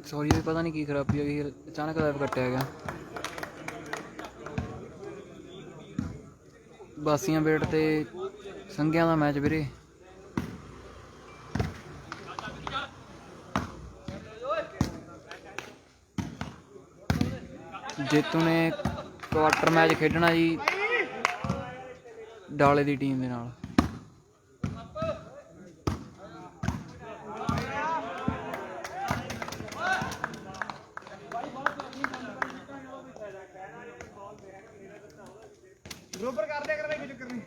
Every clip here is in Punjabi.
सॉरी भी पता नहीं की खराबी हो गई, अचानक लाइव कट्टिया गया। बासियां बेट ते संघियां दा मैच वीरे। जेतू ने क्वार्टर मैच खेडना जी डाले दी टीम दे नाल। बरोबर कर दिया कर भाई, कोई चक्कर नहीं।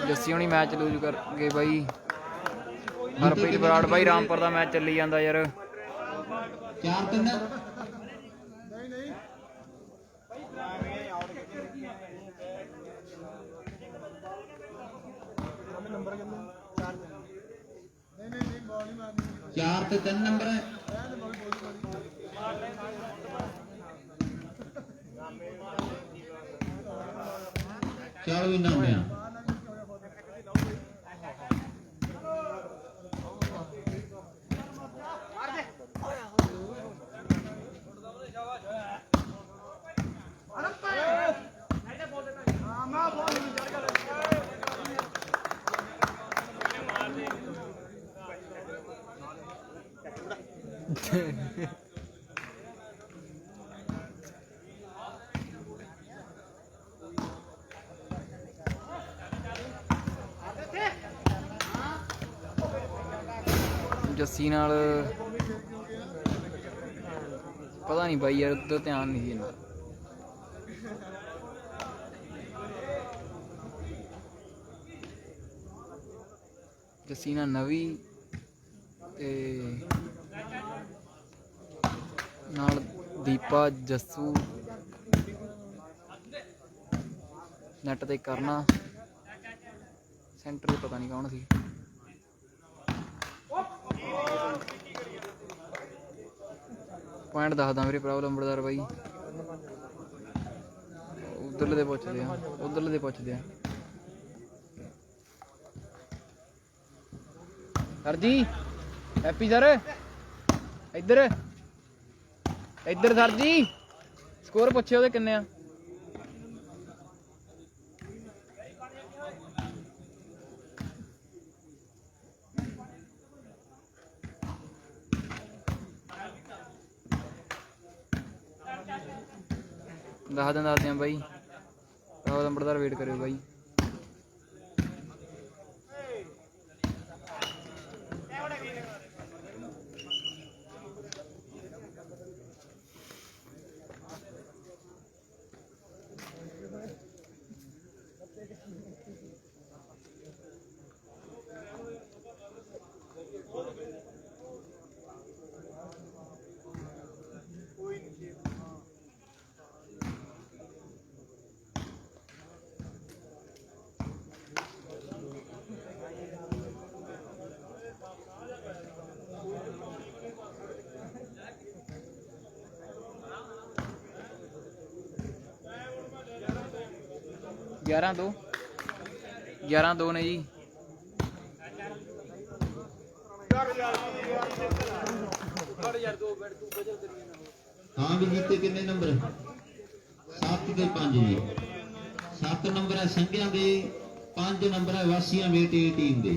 जस्सी होनी मैच लूज कर गए भाई। हरप्रीत बराड़ भाई रामपुर का मैच चली जाता यार। 4-3 4 ਤੇ 3 ਨੰਬਰ ਹੈ। ਚਲੋ ਵੀ ਨਾਮਿਆ जस्सी नाल पता नहीं भाई यार, उधर ध्यान नहीं देना। जस्सी नाल नवी ते नाल दीपा जस्सू नैट ते करना सेंटर पता नहीं कौन सी। पॉइंट दसदा मेरी प्रॉब्लम बड़दार भाई। उधरले दे पुछदे आ, उधरले दे पुछदे आ। सर जी हैप्पी सर इधर इधर सर जी स्कोर पुछे ओहदे किन्ने आ। दस दें भाई, राहुल नंबरदार वेट करो भाई। ग्यारह दो ने जी। हाँ भी जीते किन्ने नंबर 7 ਤੇ 5 जी। 7 नंबर है संघिया दे, 5 नंबर है वासियां बेटे टीम दे।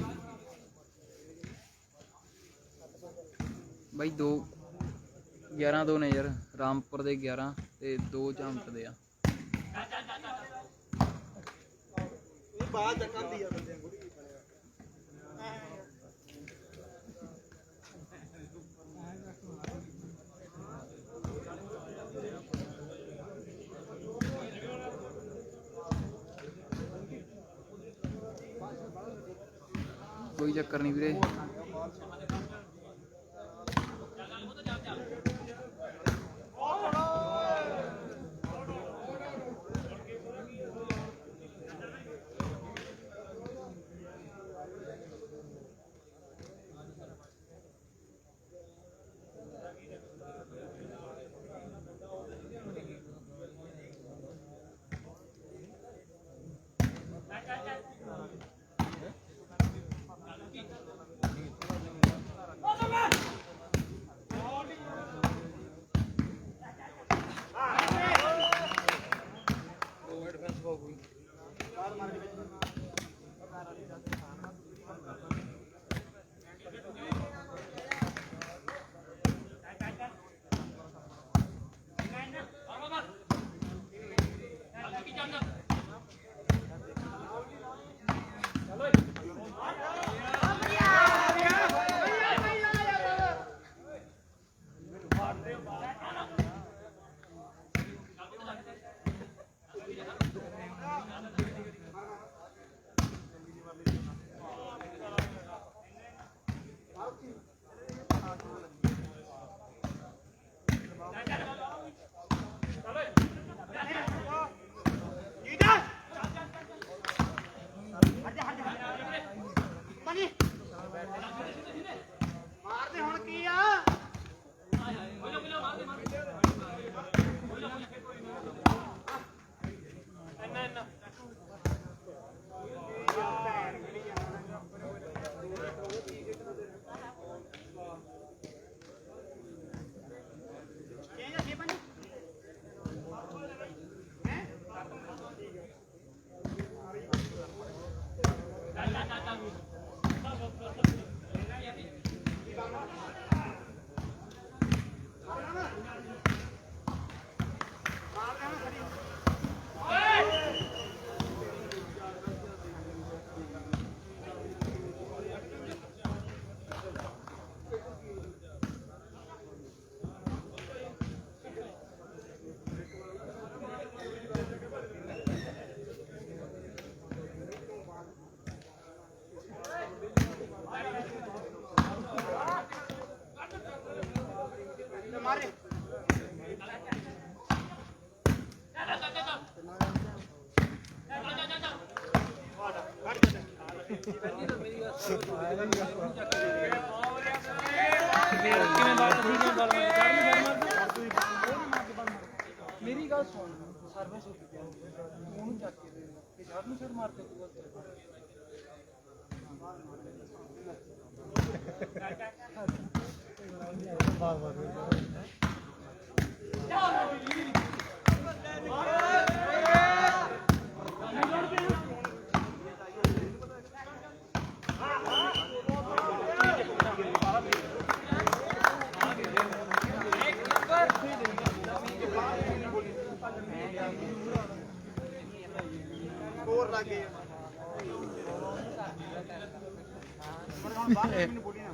भाई 11-2 ने यार। रामपुर दे 11 ते 2 झांक दे आ। बात करती है बंदे को। कोई चक्कर नहीं वीरे। ਮਾਰਦੇ ਹੁਣ ਕੀ ਆ ਮਾਰੇ ਮੇਰੀ ਗੱਲ ਸੁਣ ਸਰਵਿਸ ਹੋ ਚੁੱਕੀ ਹੈ ਉਹਨੂੰ ਚੱਕ ਕੇ ਦੇ ਤੇ ਜਦ ਨੂੰ ਸਿਰ ਮਾਰਦੇ ਤੂੰ ਹੋਰ ਲੱਗੇ ਹੁਣ ਬਾਹਰ ਮੈਨੂੰ ਬੋਲੀ ਨਾ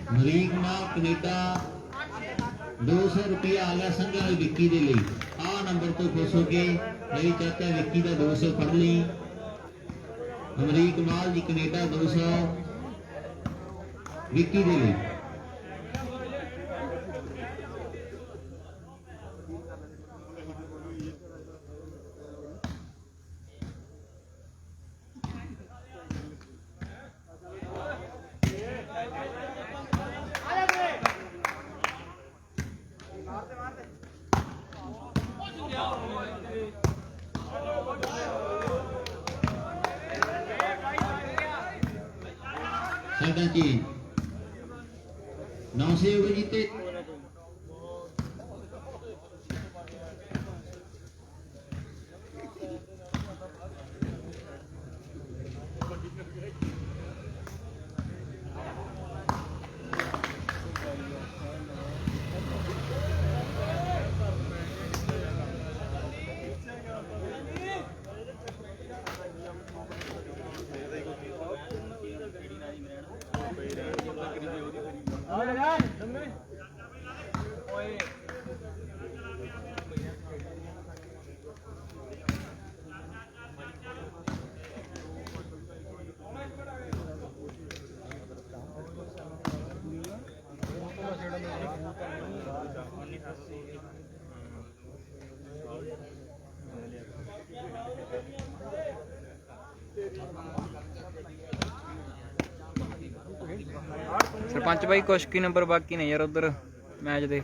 ਅਮਰੀਕ ਨਾਲ ਕੈਨੇਡਾ 200 ਰੁਪਇਆ ਆ ਗਿਆ ਸੰਘਾਂ ਵਾਲੀ ਵਿੱਕੀ ਦੇ ਲਈ। ਆਹ ਨੰਬਰ ਤੋਂ ਖੁਸ਼ ਹੋ ਕੇ ਮੇਰੀ ਚਾਚਾ ਵਿੱਕੀ ਦਾ 200 ਫੜ ਲਈ। ਅਮਰੀਕ ਮਾਲ ਜੀ ਕੈਨੇਡਾ 200 ਵਿੱਕੀ ਦੇ ਲਈ। ਸਾਡਾ ਜੀ 900 ਹੋ ਗਏ ਜੀਤੇ। सरपंच भाई कुछ की नंबर बाकी ने यार उधर मैच दे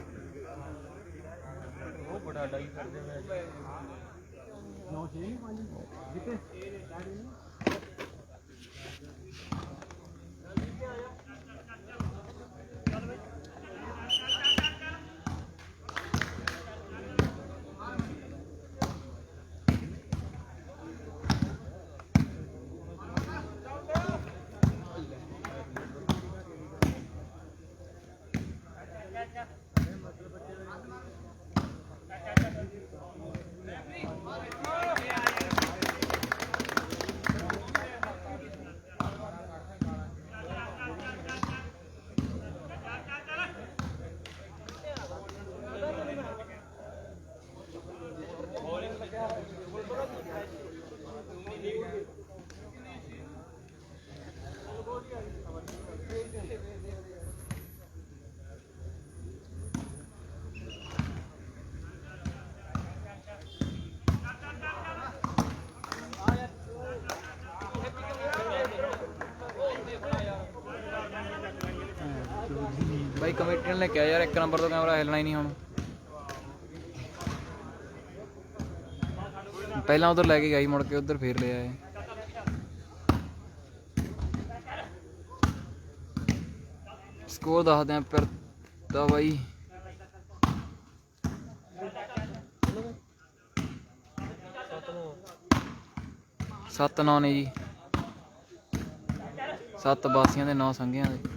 भाई कमेटी ने क्या यार एक नंबर तो कैमरा हिलना ही नहीं ਹੁਣ ਪਹਿਲਾਂ ਉਧਰ ਲੈ ਕੇ ਗਈ ਮੁੜ ਕੇ ਉਧਰ ਫੇਰ ਲੈ ਆਏ ਸਕੋਰ ਦੱਸਦੇ ਆਂ ਫਿਰ ਤਾਂ ਬਾਈ 7-9 ਨੇ ਜੀ 7 ਬਾਸੀਆਂ ਦੇ 9 ਸੰਘਿਆਂ ਦੇ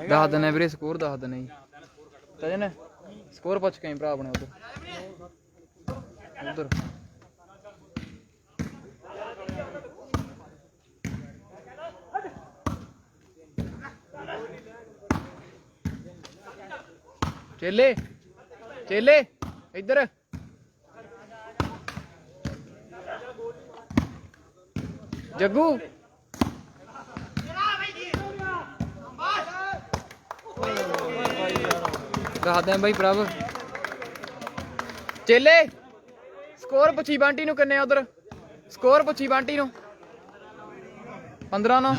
ਦੱਸ ਦਿੰਦੇ ਵੀਰੇ ਸਕੋਰ ਦੱਸ ਦਿੰਦੇ ਜੀ ਤਜਨ ਸਕੋਰ ਪੁੱਛ ਕੇ ਭਰਾ ਆਪਣੇ ਉਧਰ ਚੇਲੇ ਚੇਲੇ ਇੱਧਰ ਜੱਗੂ ਦੱਸਦੇ ਆਂ ਬਾਈ ਪ੍ਰਭ ਚੇਲੇ ਸਕੋਰ ਪੁੱਛੀ ਬਾਂਟੀ ਨੂੰ ਕਿੰਨੇ ਆ ਉਧਰ ਸਕੋਰ ਪੁੱਛੀ ਬਾਂਟੀ ਨੂੰ 15-9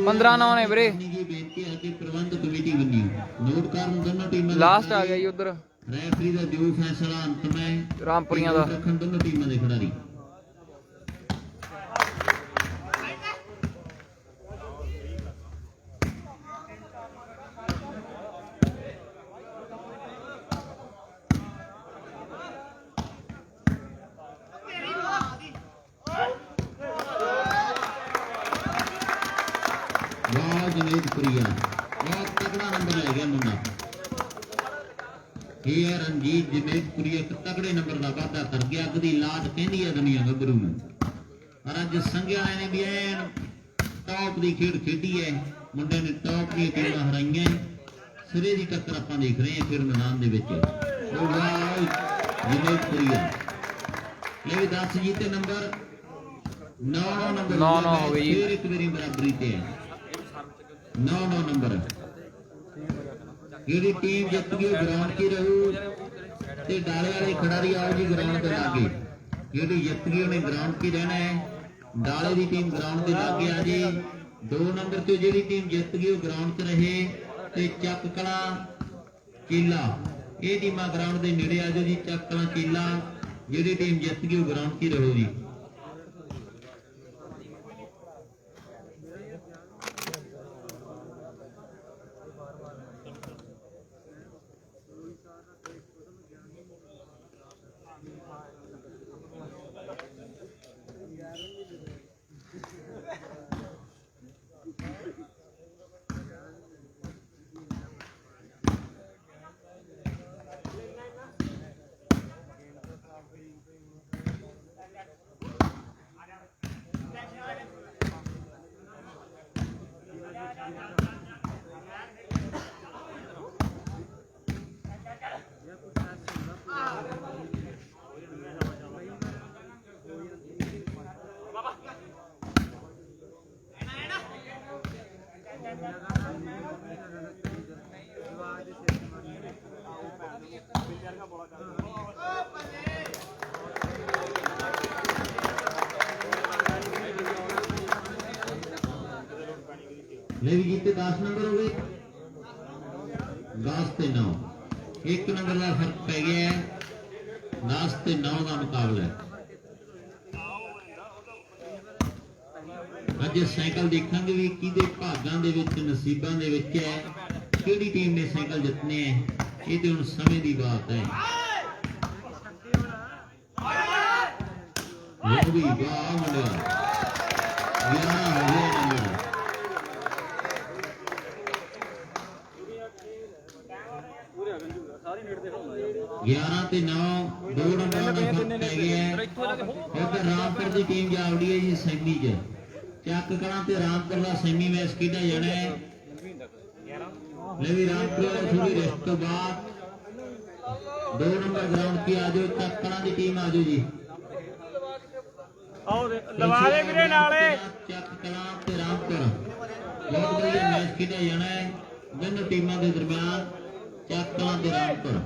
15-9 ਨੇ ਵੀਰੇ ਲਾਸਟ ਆ ਗਿਆ ਜੀ ਉਧਰ ਰੈਫਰੀ ਦਾ ਜੋ ਫੈਸਲਾ ਅੰਤਮ ਹੈ ਰਾਮਪੁਰੀਆਂ ਦਾ ਰੱਖਣ ਦੋਨੋਂ ਟੀਮਾਂ ਦੇ ਖਿਡਾਰੀ ਜਮੇਦਪੁਰੀਆ ਬਹੁਤ ਤਕੜਾ ਨੰਬਰ ਲੈ ਗਿਆ ਮੁੰਡਾ ਇਹ ਰਣਜੀਤ ਜਮੇਦਪੁਰੀਆ ਇੱਕ ਤਕੜੇ ਨੰਬਰ ਦਾ ਵਾਅਦਾ ਕਰ ਗਿਆ ਅਗਦੀ ਲਾਜ ਕਹਿੰਦੀ ਹੈ ਦੁਨੀਆ ਗੱਭਰੂ ਨੂੰ ਪਰ ਅੱਜ ਸੰਘਿਆ ਵਾਲੇ ਨੇ ਵੀ ਐਨ ਟੌਪ ਦੀ ਖੇਡ ਖੇਡੀ ਹੈ ਮੁੰਡੇ ਨੇ ਟੌਪ ਦੀਆਂ ਟੀਮਾਂ ਹਰਾਈਆਂ ਸਿਰੇ ਦੀ ਟੱਕਰ ਆਪਾਂ ਦੇਖ ਰਹੇ ਹਾਂ ਫਿਰ ਮੈਦਾਨ ਦੇ ਵਿੱਚ ਉਹ ਵਾਹ ਜਮੇਦਪੁਰੀਆ ਇਹ ਵੀ 10 ਜੀਤੇ ਨੰਬਰ 9 ਹੋ ਗਈ ਫਿਰ ਇੱਕ ਵਾਰੀ ਬਰਾਬਰੀ ਤੇ ਹੈ 9 नंबर ਜਿਹੜੀ ਟੀਮ ਜਿੱਤ ਗਈ ਗਰਾਊਂਡ 'ਚ ਰਹੂ ਤੇ ਡਾਲੇ ਵਾਲੇ ਖਿਡਾਰੀ ਆਓ ਜੀ ਗਰਾਊਂਡ ਦੇ ਲਾਗੇ ਜਿਹੜੀ ਜਿੱਤ ਗਈ ਉਹਨੇ ਗਰਾਊਂਡ 'ਚ ਰਹਿਣਾ ਹੈ ਡਾਲੇ ਦੀ ਟੀਮ ਗਰਾਊਂਡ ਦੇ ਲਾਗੇ ਆ ਜੀ 2 ਨੰਬਰ ਤੇ ਜਿਹੜੀ ਟੀਮ ਜਿੱਤ ਗਈ ਉਹ ਗਰਾਊਂਡ 'ਚ ਰਹੇ ਤੇ ਚੱਕ ਕਲਾ ਚੀਲਾ ਇਹ ਟੀਮਾਂ ਗਰਾਊਂਡ ਦੇ ਨੇੜੇ ਆ ਜਾਓ ਜੀ ਚੱਕ ਕਲਾ ਚੀਲਾ ਜਿਹੜੀ ਟੀਮ ਜਿੱਤ ਗਈ ਉਹ ਗਰਾਊਂਡ 'ਚ ਰਹੋ ਜੀ ले भी जीते 10 नंबर हो गए 10 ते 9 1 नंबर का फर्क पै गया है 10 ते 9 का मुकाबला है अज साइकिल देखांगे भी किहदे भागां दे विच नसीबां दे विच है किहड़ी टीम ने साइकिल जितने हैं ये तो हुण समय की बात है वो भी वाह मुंडिया 11 हो गए नंबर 11 ਤੇ 9 2 ਨੰਬਰਾਂ ਦਾ ਫਰਕ ਪੈ ਗਿਆ ਹੈ ਉਧਰ ਰਾਮਪੁਰ ਦੀ ਟੀਮ ਜਾ ਵੜੀ ਹੈ ਜੀ ਸੈਮੀ 'ਚ ਚੱਕ ਕਲਾਂ ਤੇ ਰਾਮਪੁਰ ਦਾ ਸੈਮੀ ਮੈਚ ਖੇਡਿਆ ਜਾਣਾ ਹੈ ਲੈ ਵੀ ਰਾਮਪੁਰ ਵਾਲੇ ਥੋੜੀ ਰੈਸਟ ਤੋਂ ਬਾਅਦ 2 ਨੰਬਰ ਗਰਾਊਂਡ ਤੇ ਆ ਜਾਓ ਚੱਕ ਕਲਾਂ ਦੀ ਟੀਮ ਆ ਜਾਓ ਜੀ ਆਓ ਲਵਾ ਦੇ ਵੀਰੇ ਨਾਲੇ ਚੱਕ ਕਲਾਂ ਤੇ ਰਾਮਪੁਰ ਬਹੁਤ ਵਧੀਆ ਮੈਚ ਖੇਡਿਆ ਜਾਣਾ ਹੈ ਦੋਨੋਂ ਟੀਮਾਂ ਦੇ ਦਰਮਿਆਨ ਚੱਕ ਕਲਾਂ ਤੇ ਰਾਮਪੁਰ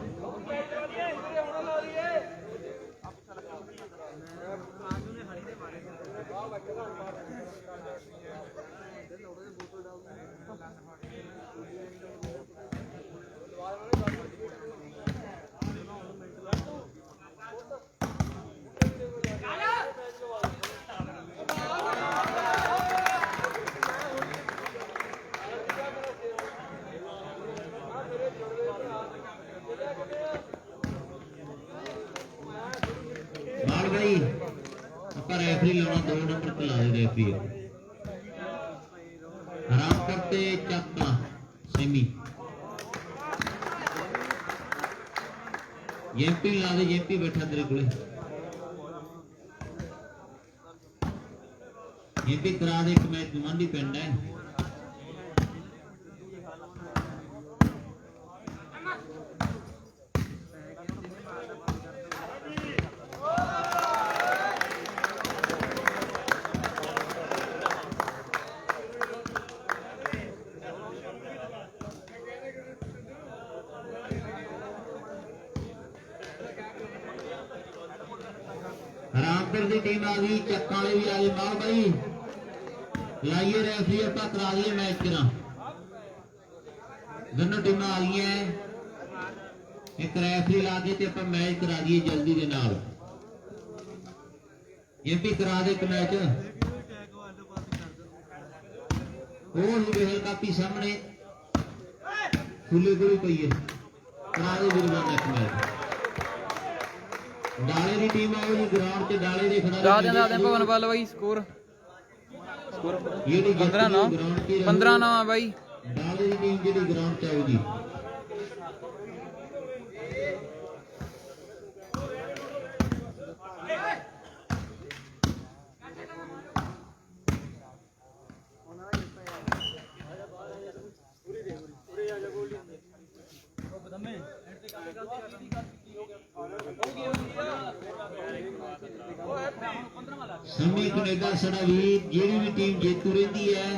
भाई ਆਪਾਂ ਰੈਫਰੀ ਲਾਉਣਾ 2 ਨੰਬਰ ਤੇ ਲਾ ਦੇ ਰੈਫਰੀ ਰਾਮਪੁਰ ਤੇ ਚੱਕਾ ਸੈਮੀ ਜੇਪੀ ਲਾ ਦੇ ਜੇਪੀ ਬੈਠਾ ਤੇਰੇ ਕੋਲੇ ਜੇਪੀ ਕਰਾ ਦੇ ਇੱਕ ਮੈਚ ਗਵਾਂਢੀ ਪਿੰਡ ਹੈ रामपुर की टीम आ गई चक्का वाले भी आ गए माओ भाई लाइए रेफरी आप करा दिए मैच करा दोनों टीम आ गई हैं एक रेफरी ला के आप मैच करा दिए जल्दी के नाल ये भी करा दे एक मैच वेहल कापी सामने खुली खुली पई है करा दे वीरवान एक मैच डाले की टीम आओ जी ग्राउंड ते डाले दे खिलाड़ी दादा भवन वाल भाई स्कोर 15-9 15-9 है भाई डाले की टीम जेडी ग्राउंड ते आओ जी समी कनेडा साडा वीर जेड़ी भी टीम जेतू रही है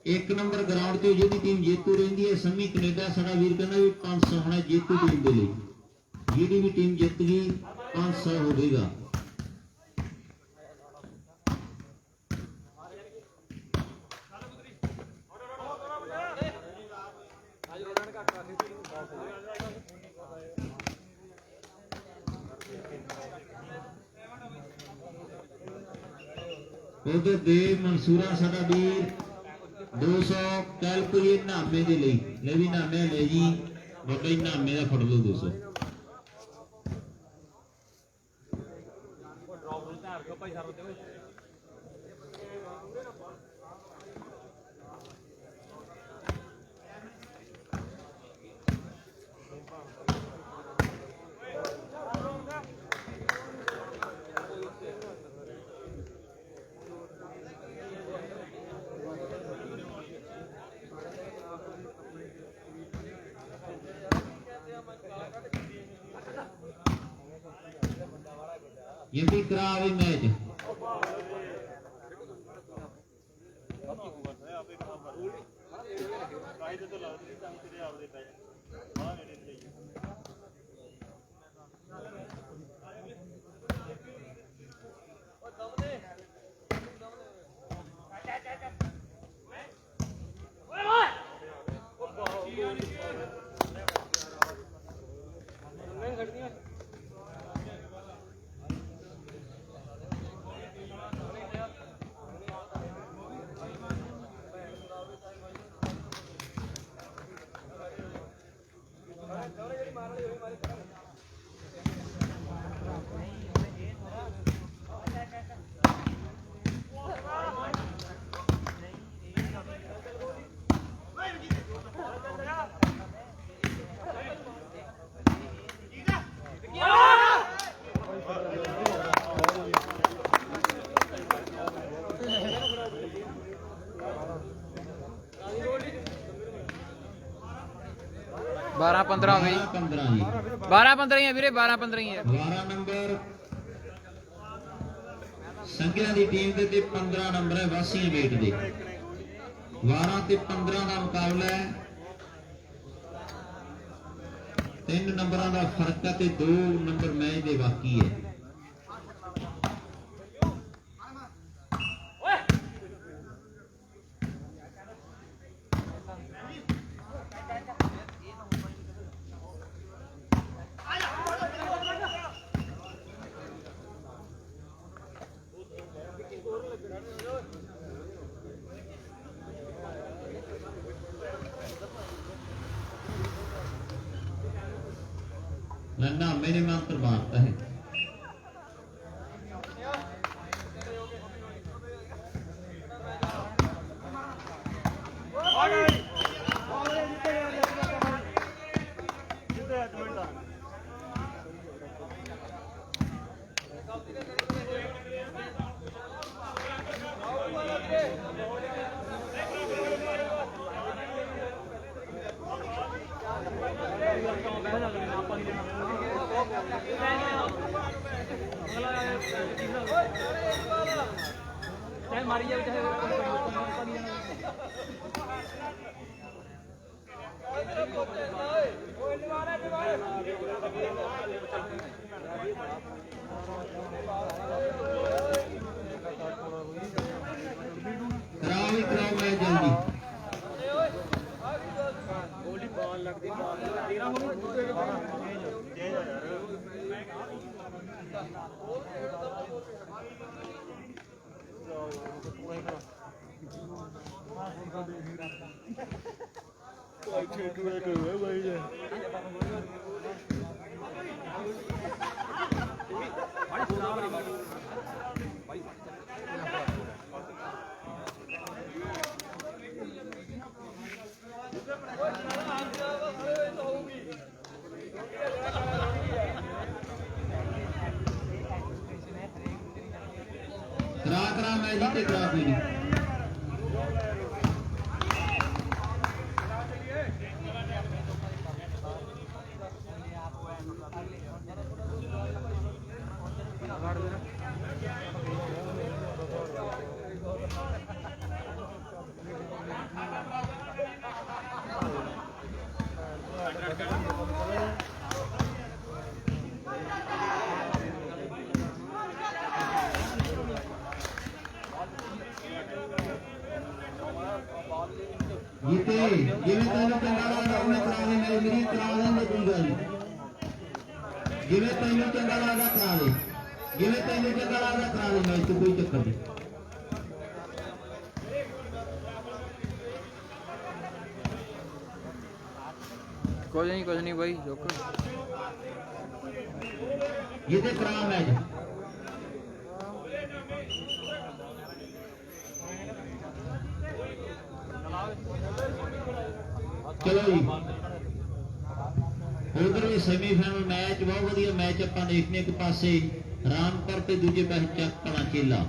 एक नंबर ग्राउंड ते जेड़ी टीम जेतू रही है समी कनेडा साडा वीर कहना भी 500 होना जेतू टीम दे लई जेड़ी भी टीम जित गई 500 होगा उधर देव मंसूरा साडा वीर 200 कैलकुलेट नामे दे लई ले भी नामे ले जी बाबा जी नामे दा फड़ लो 200 ये भी करा भी मैच 12 15 ਹੋ ਗਈ 15 ਜੀ 12 15 ਹੀ ਆ ਵੀਰੇ 12 15 ਹੀ ਆ 12 ਨੰਬਰ ਸੰਘਿਆ ਦੀ ਟੀਮ ਦੇ ਤੇ 15 ਨੰਬਰ ਹੈ ਵਾਸੀਆਂ ਵੇਟ ਦੇ 12 ਤੇ 15 ਦਾ ਮੁਕਾਬਲਾ ਹੈ 3 ਨੰਬਰਾਂ ਦਾ ਫਰਕ ਹੈ ਤੇ 2 ਨੰਬਰ ਮੈਚ ਦੇ ਬਾਕੀ ਹੈ नन्ना मेरे मंत्र मारता है चाहे मारी जाए चाहे कराओ ही कराओ मैं जल्दी करा मैं जीते करा कोई नहीं जीते जिवें तैनूं चंगा लगदा उवें करा ले मेरी करा लेंगे कोई गल नहीं जिवें तैनूं चंगा लगदा करा ले जिवें तैनूं चंगा लगदा करा ले मैच तो कोई चक्कर नहीं कुछ नहीं भाई जोकर जीते करा मैच चलो जी उधर भी सेमीफाइनल मैच बहुत वधिया मैच ਆਪਾਂ देखने एक पासे रामपुर ते दूजे पासे ਚੱਕ ਕਲਾਂ ਚੇਲਾ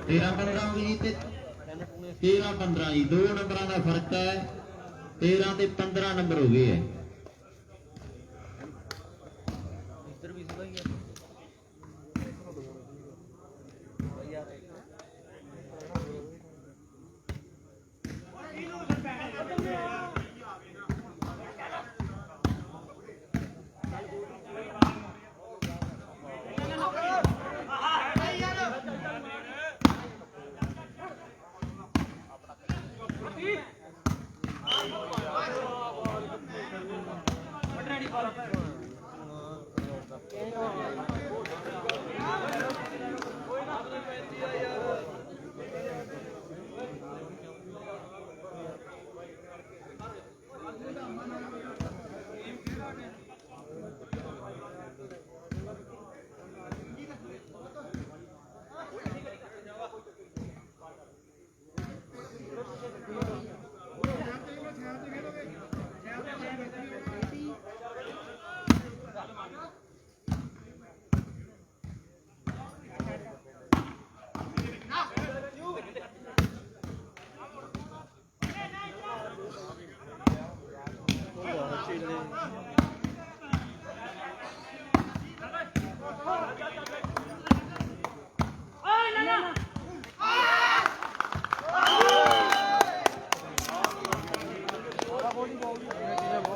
तेरह 15 भी जीते 13-15 ਜੀ, 2 ਨੰਬਰਾਂ ਦਾ ਫਰਕ ਹੈ। 13 ਤੇ 15 ਨੰਬਰ ਹੋ ਗਏ ਹੈ। ਇੱਧਰ ਵੀ ਸਿੱਧਾ ਹੀ ਹੈ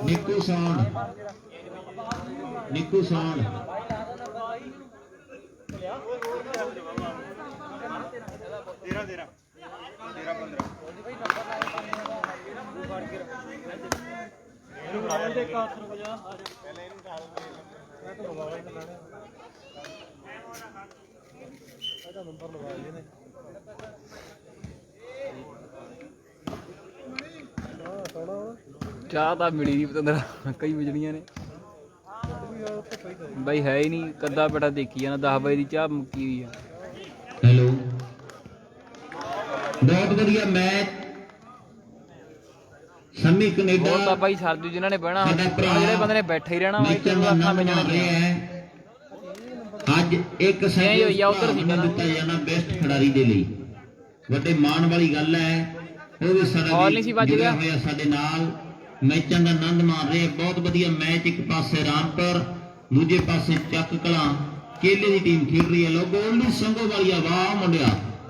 ਨਿੱਕੂ ਸੌਣ, ਨਿੱਕੂ ਸੌਣ। ਚਾਹ ਤਾਂ ਮਿਲੀ ਨਹੀਂ ਪਤੰਦਰ, ਕਈ ਵਜਣੀਆਂ ਨੇ ਬਾਈ, ਹੈ ਹੀ ਨਹੀਂ। ਕੱਦਾ ਬੇਟਾ ਦੇਖੀ ਜਾਣਾ, 10 ਵਜੇ ਦੀ ਚਾਹ ਮੁੱਕੀ ਹੋਈ ਆ। ਹੈਲੋ, ਬਹੁਤ ਵਧੀਆ ਮੈਚ। ਸੰਮੀ ਕੈਨੇਡਾ ਬਹੁਤ ਤਾਂ ਭਾਈ ਸਰਜੂ ਜਿਨ੍ਹਾਂ ਨੇ ਬਹਿਣਾ, ਸਾਡਾ ਭਰਾ ਜਿਹੜੇ ਬੰਦੇ ਨੇ ਬੈਠੇ ਹੀ ਰਹਿਣਾ ਵਾ, ਮੈਚਾਂ ਦਾ ਅੱਖਾਂ ਆਨੰਦ ਮਿਲਣ ਮਾਣ ਰਿਹਾ ਹੈ। ਅੱਜ ਇੱਕ ਨਹੀਂ ਹੋਈ ਆ, ਉੱਧਰ ਸੀ ਨੂੰ ਦਿੱਤਾ ਜਾਣਾ ਬੈਸਟ ਖਿਡਾਰੀ ਦੇ ਲਈ। ਵੱਡੇ ਮਾਣ ਵਾਲੀ ਗੱਲ ਹੈ। ਉਹ ਵੀ ਸਾਡਾ ਹਾਲ ਨਹੀਂ ਸੀ ਵੱਜ ਜੁੜਿਆ ਗਿਆ। ਹੋਇਆ ਸਾਡੇ ਨਾਲ, ਮੈਚਾਂ ਦਾ ਆਨੰਦ ਮਾਣ ਰਿਹਾ। ਬਹੁਤ ਵਧੀਆ ਮੈਚ। ਇੱਕ ਪਾਸੇ ਰਾਮਪੁਰ, ਦੂਜੇ ਪਾਸੇ ਚੱਕ ਕਲਾਂ ਕੇਲੇ ਦੀ ਟੀਮ ਖੇਡ ਰਹੀ ਹੈ। ਲੋ ਗੋਲੂ ਸੰਗੋ ਵਾਲੀਆ, ਵਾਹ ਮੁੰਡਿਆ,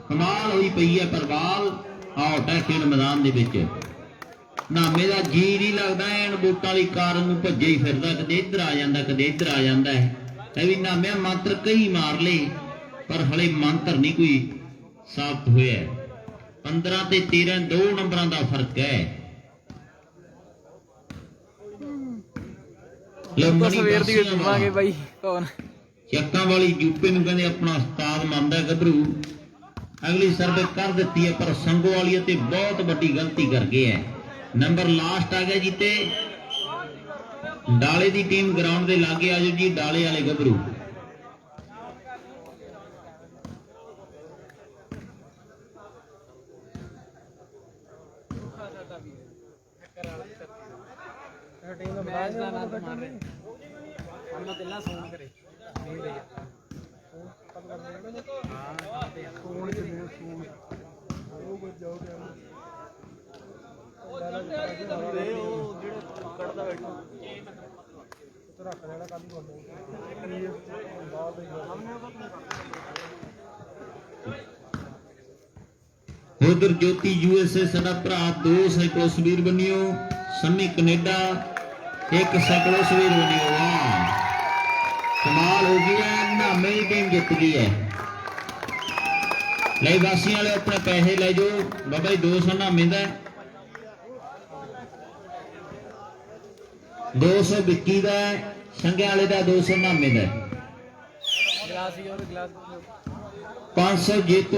ਕਮਾਲ ਹੋਈ ਪਈ ਹੈ। ਪਰਵਾਲ ਆਊਟ ਹੈ ਖੇਡ ਮੈਦਾਨ ਦੇ ਵਿੱਚ। ਨਾਮੇ ਦਾ ਜੀ ਨਹੀਂ ਲੱਗਦਾ, ਐਨ ਬੂਟਾਂ ਵਾਲੀ ਕਾਰ ਨੂੰ ਭੱਜੇ ਹੀ ਫਿਰਦਾ, ਕਦੇ ਇੱਧਰ ਆ ਜਾਂਦਾ ਕਦੇ ਇੱਧਰ ਆ ਜਾਂਦਾ ਹੈ। ਇਹ ਵੀ ਨਾਮਿਆ ਮੰਤਰ ਕਈ ਮਾਰ ਲਏ, ਪਰ ਹਲੇ ਮੰਤਰ ਨਹੀਂ ਕੋਈ ਸਾਬਤ ਹੋਇਆ। 15 ਤੇ 13 2 ਨੰਬਰਾਂ ਦਾ ਫਰਕ ਹੈ। ਸਵੇਰ ਦੀ ਘੁੰਮਾਂਗੇ ਬਾਈ। ਕੌਣ ਚੱਕਾਂ ਵਾਲੀ ਯੂਪੀ ਨੂੰ ਕਹਿੰਦੇ ਆਪਣਾ ਉਸਤਾਦ ਮੰਨਦਾ ਗੱਭਰੂ। ਅਗਲੀ ਸਰਵੇ ਕਰ ਦਿੱਤੀ ਹੈ, ਪਰ ਸੰਗੋ ਵਾਲੀ ਤੇ ਬਹੁਤ ਵੱਡੀ ਗਲਤੀ ਕਰ ਗਏ ਹੈ। ਨੰਬਰ ਲਾਸਟ ਆ ਗਿਆ ਜੀ ਤੇ ਡਾਲੇ ਦੀ ਟੀਮ ਗਰਾਊਂਡ ਦੇ ਲਾਗੇ ਆ ਜਾਓ ਜੀ। ਡਾਲੇ ਵਾਲੇ ਗੱਭਰੂ ਉਧਰ ਜੋਤੀ USA ਸਾਡਾ ਭਰਾ 2 ਸਾਈਕਲੋ ਸਵੀਰ ਬਣਿਓ। ਸੰਮੀ ਕੈਨੇਡਾ 1 ਸਾਈਕਲੋ ਸਵੀਰ ਬਣਿਓ। ਵਾਹ, ਕਮਾਲ ਹੋ ਗਈ ਹੈ। ਨਾਮੇ ਦੀ ਟੀਮ ਜਿੱਤ ਗਈ ਹੈ। ਲੈ ਵਾਸੀਆਂ ਵਾਲੇ ਆਪਣੇ ਪੈਸੇ ਲੈ ਜਾਓ ਬਾਬਾ ਜੀ। 200 ਨਾਮੇ ਦਾ, 200 ਵਿੱਕੀ ਦਾ, ਸੰਘਿਆ ਵਾਲੇ ਦਾ 200 ਨਾਮੇ ਦਾ, 500 ਜੇਤੂ